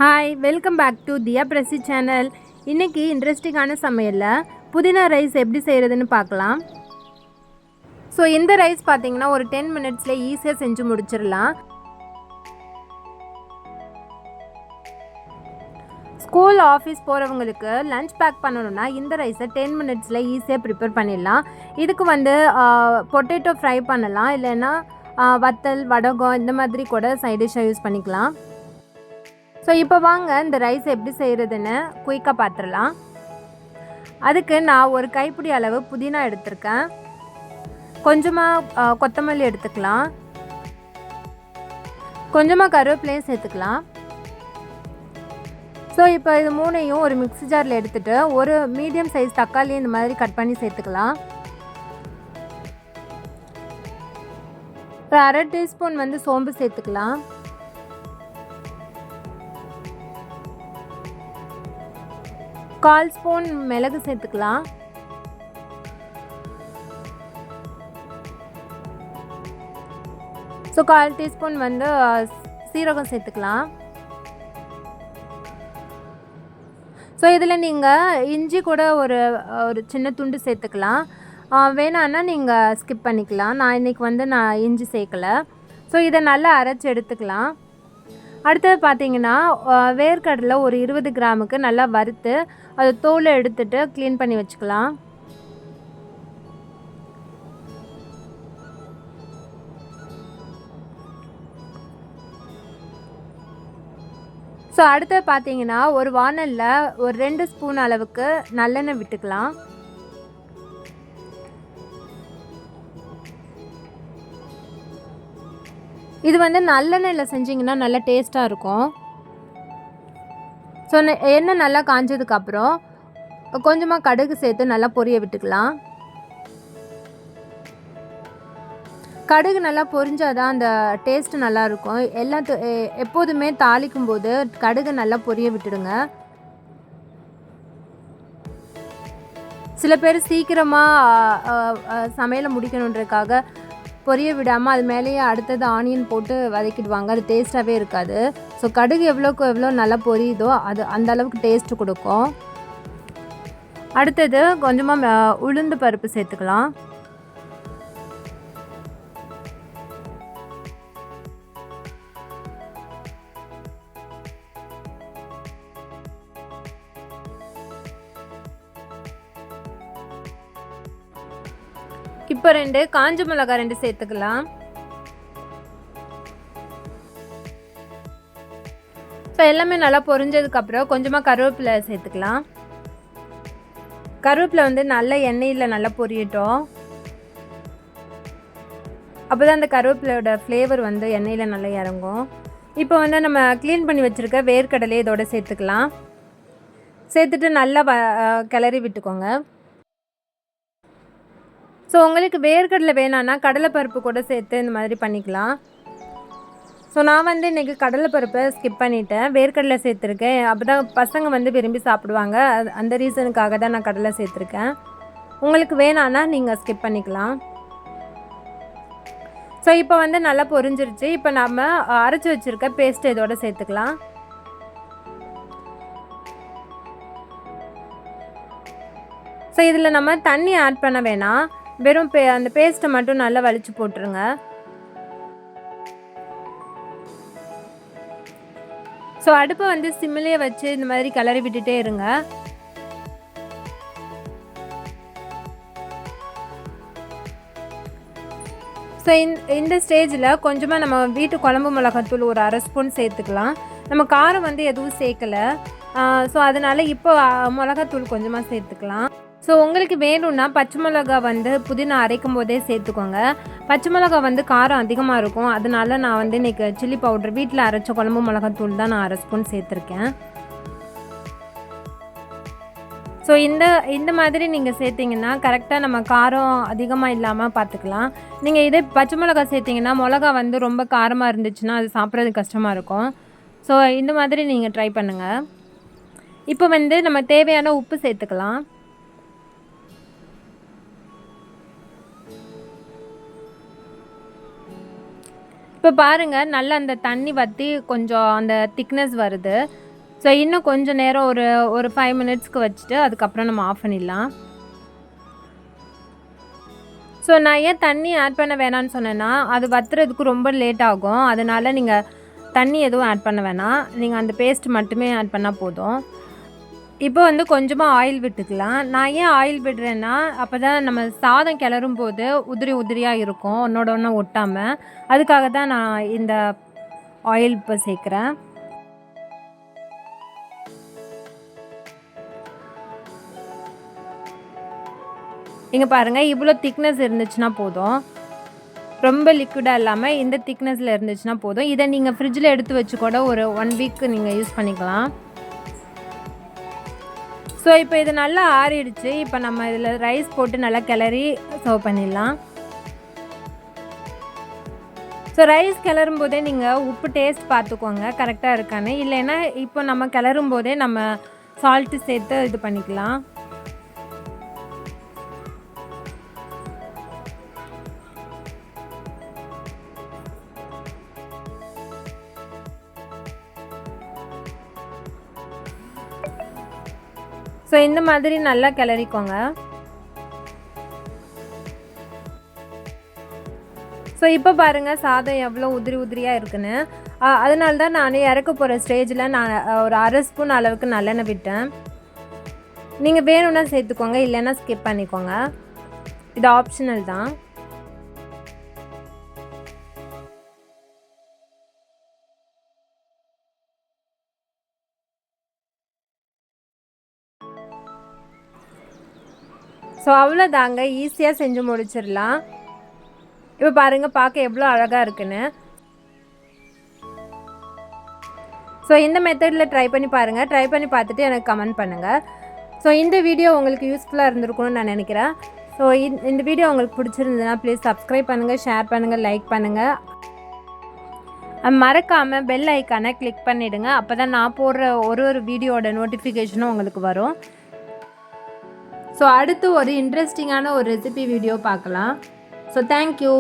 Hi, welcome back to Diya Prasi channel. இன்றைக்கி இன்ட்ரெஸ்டிங்கான சமையலில் புதினா ரைஸ் எப்படி செய்கிறதுன்னு பார்க்கலாம். ஸோ இந்த ரைஸ் பார்த்திங்கன்னா ஒரு 10 மினிட்ஸில் ஈஸியாக செஞ்சு முடிச்சிடலாம். ஸ்கூல் ஆஃபீஸ் போகிறவங்களுக்கு லன்ச் பேக் பண்ணணுன்னா இந்த ரைஸை 10 மினிட்ஸில் ஈஸியாக ப்ரிப்பேர் பண்ணிடலாம். இதுக்கு பொட்டேட்டோ ஃப்ரை பண்ணலாம், இல்லைன்னா வத்தல் வடகம் இந்த மாதிரி கூட சைட் டிஷ்ஷாக யூஸ் பண்ணிக்கலாம். ஸோ இப்போ வாங்க இந்த ரைஸ் எப்படி செய்கிறதுன்னு குயிக்காக பார்த்துடலாம். அதுக்கு நான் ஒரு கைப்பிடி அளவு புதினா எடுத்திருக்கேன். கொஞ்சமாக கொத்தமல்லி எடுத்துக்கலாம். கொஞ்சமாக கருவேப்பிலையும் சேர்த்துக்கலாம். ஸோ இப்போ இது மூணையும் ஒரு மிக்ஸி ஜாரில் எடுத்துகிட்டு ஒரு மீடியம் சைஸ் தக்காளி இந்த மாதிரி கட் பண்ணி சேர்த்துக்கலாம். ஒரு அரை டீஸ்பூன் சோம்பு சேர்த்துக்கலாம். கால் ஸ்பூன் மிளகு சேர்த்துக்கலாம். ஸோ கால் டீஸ்பூன் சீரகம் சேர்த்துக்கலாம். ஸோ இதில் நீங்கள் இஞ்சி கூட ஒரு சின்ன துண்டு சேர்த்துக்கலாம். வேணான்னா நீங்கள் ஸ்கிப் பண்ணிக்கலாம். நான் இன்றைக்கி நான் இஞ்சி சேர்க்கலை. ஸோ இதை நல்லா அரைச்சி எடுத்துக்கலாம். அடுத்தது பார்த்திங்கன்னா வேர்க்கடலை ஒரு 20 கிராமுக்கு நல்லா வறுத்து அது தோலை எடுத்துட்டு க்ளீன் பண்ணி வச்சுக்கலாம். ஸோ அடுத்தது பார்த்திங்கன்னா ஒரு வானலில் ஒரு 2 ஸ்பூன் அளவுக்கு நல்லெண்ணெய் விட்டுக்கலாம். இது நல்லெண்ணெயில் செஞ்சிங்கன்னா நல்லா டேஸ்ட்டாக இருக்கும். ஸோ எண்ணெய் நல்லா காஞ்சதுக்கப்புறம் கொஞ்சமாக கடுகு சேர்த்து நல்லா பொரிய விட்டுக்கலாம். கடுகு நல்லா பொரிஞ்சால் தான் அந்த டேஸ்ட்டு நல்லாயிருக்கும். எப்போதுமே தாளிக்கும் போது கடுகு நல்லா பொரிய விட்டுடுங்க. சில பேர் சீக்கிரமாக சமையலை முடிக்கணுன்றதுக்காக பொரிய விடாமல் அது மேலேயே அடுத்தது ஆனியன் போட்டு வதக்கிடுவாங்க. அது டேஸ்ட்டாகவே இருக்காது. ஸோ கடுகு எவ்வளோக்கு எவ்வளோ நல்லா பொரியுதோ அது அந்த அளவுக்கு டேஸ்ட்டு கொடுக்கும். அடுத்தது கொஞ்சமாக உளுந்து பருப்பு சேர்த்துக்கலாம். இப்போ 2 காஞ்ச மிளகாய் 2 சேர்த்துக்கலாம். ஸோ எல்லாமே நல்லா பொரிஞ்சதுக்கப்புறம் கொஞ்சமாக கருவேப்பிலை சேர்த்துக்கலாம். கருவேப்பிலை நல்ல எண்ணெயில் நல்லா பொரியட்டும். அப்போ தான் அந்த கருவேப்பிலையோட ஃப்ளேவர் எண்ணெயில் நல்லா இறங்கும். இப்போ நம்ம க்ளீன் பண்ணி வச்சுருக்க வேர்க்கடலையை இதோட சேர்த்துக்கலாம். சேர்த்துட்டு நல்லா கிளறி விட்டுக்கோங்க. ஸோ உங்களுக்கு வேர்க்கடலை வேணான்னா கடலைப்பருப்பு கூட சேர்த்து இந்த மாதிரி பண்ணிக்கலாம். ஸோ நான் இன்றைக்கி கடலைப்பருப்பை ஸ்கிப் பண்ணிவிட்டேன், வேர்க்கடலை சேர்த்துருக்கேன். அப்போ தான் பசங்க விரும்பி சாப்பிடுவாங்க. அந்த ரீசனுக்காக தான் நான் கடலை சேர்த்துருக்கேன். உங்களுக்கு வேணான்னா நீங்கள் ஸ்கிப் பண்ணிக்கலாம். ஸோ இப்போ நல்லா பொரிஞ்சிருச்சு. இப்போ நம்ம அரைச்சி வச்சுருக்க பேஸ்ட்டு இதோட சேர்த்துக்கலாம். ஸோ இதில் நம்ம தண்ணி ஆட் பண்ண வேணாம், வெறும் அந்த பேஸ்ட்டை மட்டும் நல்லா வலிச்சு போட்டுருங்க. ஸோ அடுப்பை சிம்மிலே வச்சு இந்த மாதிரி கிளறி விட்டுட்டே இருங்க. ஸோ இந்த ஸ்டேஜில் கொஞ்சமாக நம்ம வீட்டு குழம்பு மிளகாத்தூள் ஒரு அரை ஸ்பூன் சேர்த்துக்கலாம். நம்ம காரம் எதுவும் சேர்க்கலை. ஸோ அதனால் இப்போ மிளகாத்தூள் கொஞ்சமாக சேர்த்துக்கலாம். ஸோ உங்களுக்கு வேணும்னா பச்சை மிளகா புதினா அரைக்கும் போதே சேர்த்துக்கோங்க. பச்சை மிளகா காரம் அதிகமாக இருக்கும். அதனால நான் இன்றைக்கி சில்லி பவுடர் வீட்டில் அரைச்ச குழம்பு மிளகாத்தூள் தான் நான் அரை ஸ்பூன் சேர்த்துருக்கேன். ஸோ இந்த மாதிரி நீங்கள் சேர்த்திங்கன்னா கரெக்டாக நம்ம காரம் அதிகமாக இல்லாமல் பார்த்துக்கலாம். நீங்கள் இதே பச்சை மிளகா சேர்த்திங்கன்னா மிளகா ரொம்ப காரமாக இருந்துச்சுன்னா அது சாப்பிட்றது கஷ்டமாக இருக்கும். ஸோ இந்த மாதிரி நீங்கள் ட்ரை பண்ணுங்கள். இப்போ நம்ம தேவையான உப்பு சேர்த்துக்கலாம். இப்போ பாருங்கள், நல்லா அந்த தண்ணி வற்றி கொஞ்சம் அந்த திக்னஸ் வருது. ஸோ இன்னும் கொஞ்சம் நேரம் ஒரு 5 மினிட்ஸ்க்கு வச்சுட்டு அதுக்கப்புறம் நம்ம ஆஃப் பண்ணிடலாம். ஸோ நான் ஏன் தண்ணி ஆட் பண்ண வேணான்னு சொன்னேன்னா, அது வத்துறதுக்கு ரொம்ப லேட் ஆகும். அதனால் நீங்கள் தண்ணி எதுவும் ஆட் பண்ண வேணாம். நீங்கள் அந்த பேஸ்ட் மட்டுமே ஆட் பண்ணால் போதும். இப்போ வந்து கொஞ்சமாக ஆயில் விட்டுக்கலாம். நான் ஏன் ஆயில் விடுறேன்னா, அப்போ தான் நம்ம சாதம் கிளறும்போது உதிரி உதிரியாக இருக்கும், ஒன்றோட ஒன்று ஒட்டாமல். அதுக்காக தான் நான் இந்த ஆயில் இப்போ சேர்க்குறேன். இங்கே பாருங்கள், இவ்வளோ திக்னஸ் இருந்துச்சுன்னா போதும். ரொம்ப லிக்விடாக இல்லாமல் இந்த திக்னஸில் இருந்துச்சுன்னா போதும். இதை நீங்கள் ஃப்ரிட்ஜில் எடுத்து வச்சு கூட ஒரு 1 வீக் நீங்கள் யூஸ் பண்ணிக்கலாம். ஸோ இப்போ இது நல்லா ஆறிடுச்சு. இப்போ நம்ம இதில் ரைஸ் போட்டு நல்லா கிளறி சர்வ் பண்ணிடலாம். ஸோ ரைஸ் கிளறும் போதே நீங்கள் உப்பு டேஸ்ட் பார்த்துக்கோங்க கரெக்டாக இருக்கான்னு. இல்லைன்னா இப்போ நம்ம கிளறும் போதே நம்ம சால்ட்டு சேர்த்து இது பண்ணிக்கலாம். ஸோ இந்த மாதிரி நல்லா கிளறிக்கோங்க. ஸோ இப்போ பாருங்கள் சாதம் எவ்வளோ உதிரி உதிரியாக இருக்குன்னு. அதனால தான் நான் இறக்க போகிற ஸ்டேஜில் நான் ஒரு 1/2 ஸ்பூன் அளவுக்கு நல்லெண்ணெய் விட்டேன். நீங்கள் வேணும்னா சேர்த்துக்கோங்க, இல்லைன்னா ஸ்கிப் பண்ணிக்கோங்க. இது ஆப்ஷனல் தான். ஸோ அவ்வளோதாங்க, ஈஸியாக செஞ்சு முடிச்சிடலாம். இப்போ பாருங்கள் பார்க்க எவ்வளோ அழகாக இருக்குன்னு. ஸோ இந்த மெத்தடில் ட்ரை பண்ணி பாருங்கள். ட்ரை பண்ணி பார்த்துட்டு எனக்கு கமெண்ட் பண்ணுங்கள். ஸோ இந்த வீடியோ உங்களுக்கு யூஸ்ஃபுல்லாக இருந்திருக்கும்னு நான் நினைக்கிறேன். ஸோ இந்த வீடியோ உங்களுக்கு பிடிச்சிருந்ததுன்னா ப்ளீஸ் சப்ஸ்கிரைப் பண்ணுங்கள், ஷேர் பண்ணுங்கள், லைக் பண்ணுங்கள். மறக்காமல் பெல் ஐக்கானை கிளிக் பண்ணிவிடுங்க. அப்போ தான் நான் போடுற ஒரு வீடியோட நோட்டிஃபிகேஷனும் உங்களுக்கு வரும். ஸோ அடுத்து ஒரு இன்ட்ரெஸ்டிங்கான ஒரு ரெசிபி வீடியோ பார்க்கலாம். So thank you.